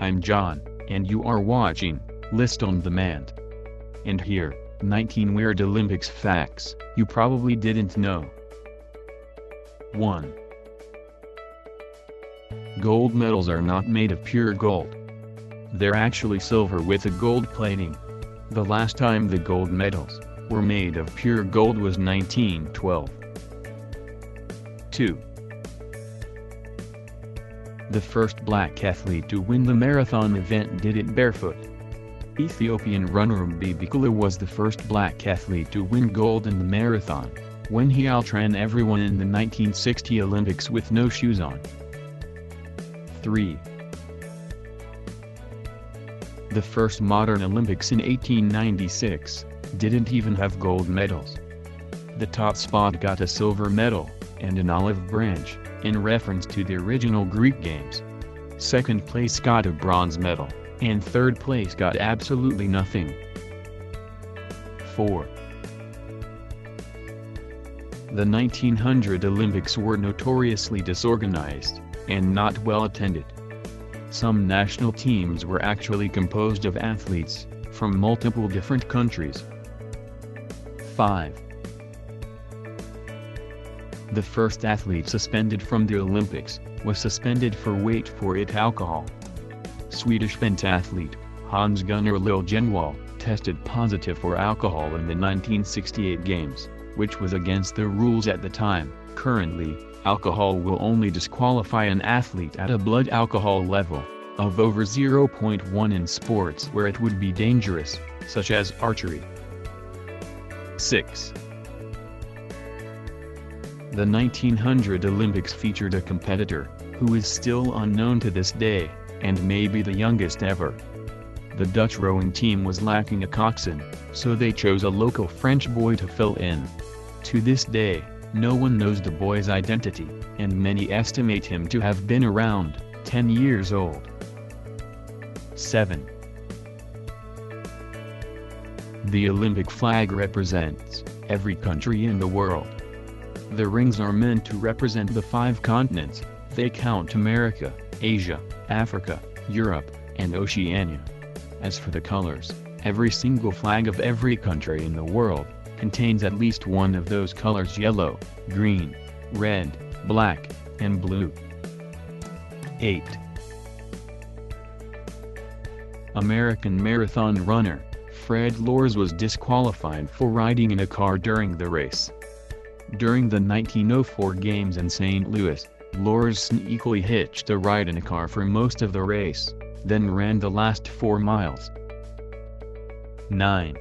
I'm John, and you are watching List on Demand. And here, 19 weird Olympics facts you probably didn't know. 1. Gold medals are not made of pure gold. They're actually silver with a gold plating. The last time the gold medals were made of pure gold was 1912. 2. The first black athlete to win the marathon event did it barefoot. Ethiopian runner Abebe Bikila was the first black athlete to win gold in the marathon, when he outran everyone in the 1960 Olympics with no shoes on. 3. The first modern Olympics in 1896 didn't even have gold medals. The top spot got a silver medal and an olive branch, in reference to the original Greek games. Second place got a bronze medal, and third place got absolutely nothing. 4. The 1900 Olympics were notoriously disorganized, and not well attended. Some national teams were actually composed of athletes from multiple different countries. 5. The first athlete suspended from the Olympics was suspended for wait for it alcohol. Swedish pentathlete Hans Gunnar Liljegren tested positive for alcohol in the 1968 Games, which was against the rules at the time. Currently, alcohol will only disqualify an athlete at a blood alcohol level of over 0.1 in sports where it would be dangerous, such as archery. 6. The 1900 Olympics featured a competitor who is still unknown to this day, and may be the youngest ever. The Dutch rowing team was lacking a coxswain, so they chose a local French boy to fill in. To this day, no one knows the boy's identity, and many estimate him to have been around 10 years old. 7. The Olympic flag represents every country in the world. The rings are meant to represent the 5 continents. They count America, Asia, Africa, Europe, and Oceania. As for the colors, every single flag of every country in the world contains at least one of those colors: yellow, green, red, black, and blue. 8. American marathon runner Fred Lors was disqualified for riding in a car during the race. During the 1904 Games in St. Louis, Lors sneakily hitched a ride in a car for most of the race, then ran the last 4 miles. 9.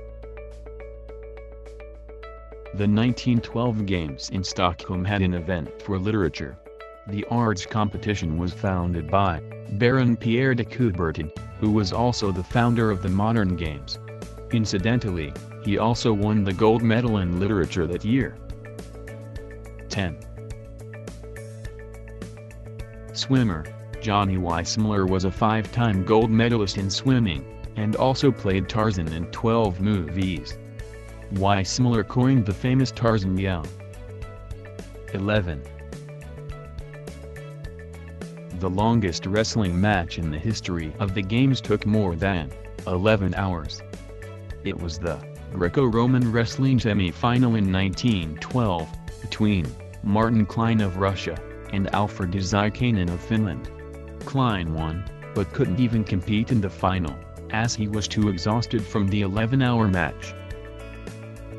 The 1912 Games in Stockholm had an event for literature. The arts competition was founded by Baron Pierre de Coubertin, who was also the founder of the modern games. Incidentally, he also won the gold medal in literature that year. 10. Swimmer Johnny Weissmuller was a 5-time gold medalist in swimming, and also played Tarzan in 12 movies. Weissmuller coined the famous Tarzan yell. 11. The longest wrestling match in the history of the Games took more than 11 hours. It was the Greco-Roman wrestling semi-final in 1912, between Martin Klein of Russia and Alfred Zykanen of Finland. Klein won, but couldn't even compete in the final, as he was too exhausted from the 11-hour match.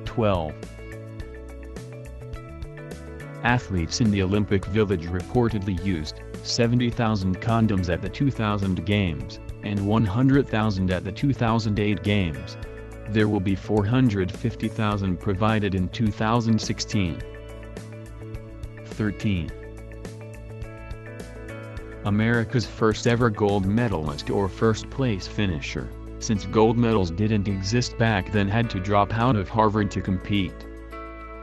12. Athletes in the Olympic Village reportedly used 70,000 condoms at the 2000 Games, and 100,000 at the 2008 Games. There will be 450,000 provided in 2016. 13. America's first ever gold medalist or first place finisher, since gold medals didn't exist back then, had to drop out of Harvard to compete.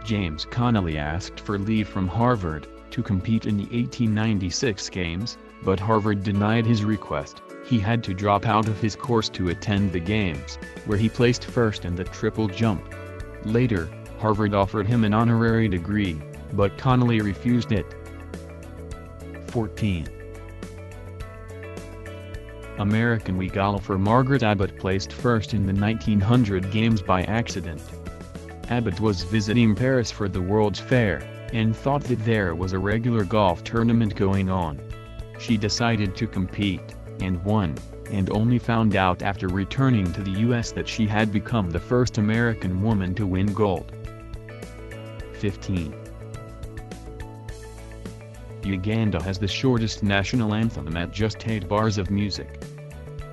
James Connolly asked for leave from Harvard to compete in the 1896 Games, but Harvard denied his request. He had to drop out of his course to attend the Games, where he placed first in the triple jump. Later, Harvard offered him an honorary degree, but Connolly refused it. 14. American wee golfer Margaret Abbott placed first in the 1900 games by accident. Abbott was visiting Paris for the World's Fair, and thought that there was a regular golf tournament going on. She decided to compete, and won, and only found out after returning to the US that she had become the first American woman to win gold. 15. Uganda has the shortest national anthem at just 8 bars of music.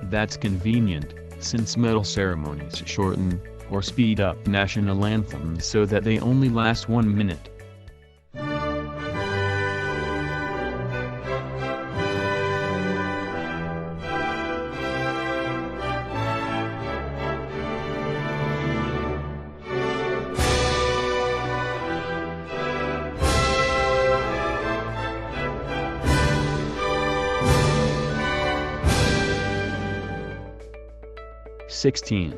That's convenient, since medal ceremonies shorten, or speed up national anthems so that they only last 1 minute. 16.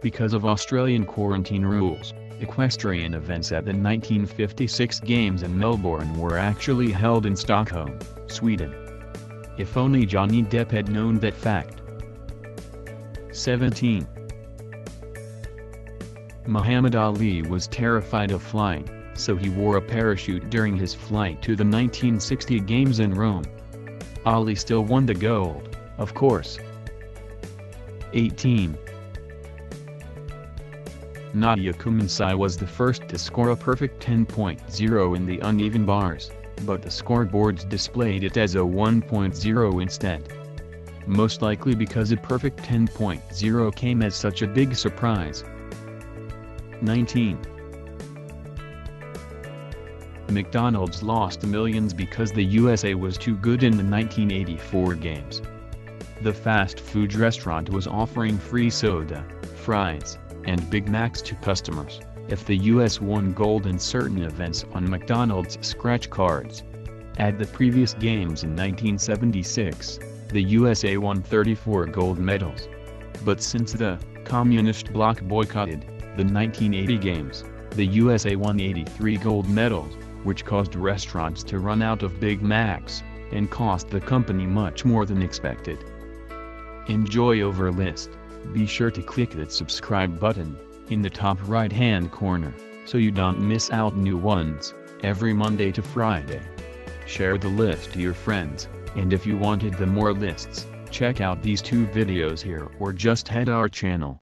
Because of Australian quarantine rules, equestrian events at the 1956 Games in Melbourne were actually held in Stockholm, Sweden. If only Johnny Depp had known that fact. 17. Muhammad Ali was terrified of flying, so he wore a parachute during his flight to the 1960 Games in Rome. Ali still won the gold, of course. 18. Nadia Comaneci was the first to score a perfect 10.0 in the uneven bars, but the scoreboards displayed it as a 1.0 instead. Most likely because a perfect 10.0 came as such a big surprise. 19. McDonald's lost millions because the USA was too good in the 1984 Games. The fast food restaurant was offering free soda, fries, and Big Macs to customers if the US won gold in certain events on McDonald's scratch cards. At the previous Games in 1976, the USA won 34 gold medals. But since the communist bloc boycotted the 1980 Games, the USA won 83 gold medals, which caused restaurants to run out of Big Macs, and cost the company much more than expected. Enjoy over list. Be sure to click that subscribe button in the top right hand corner, so you don't miss out new ones every Monday to Friday. Share the list to your friends, and if you wanted the more lists, check out these 2 videos here or just head our channel.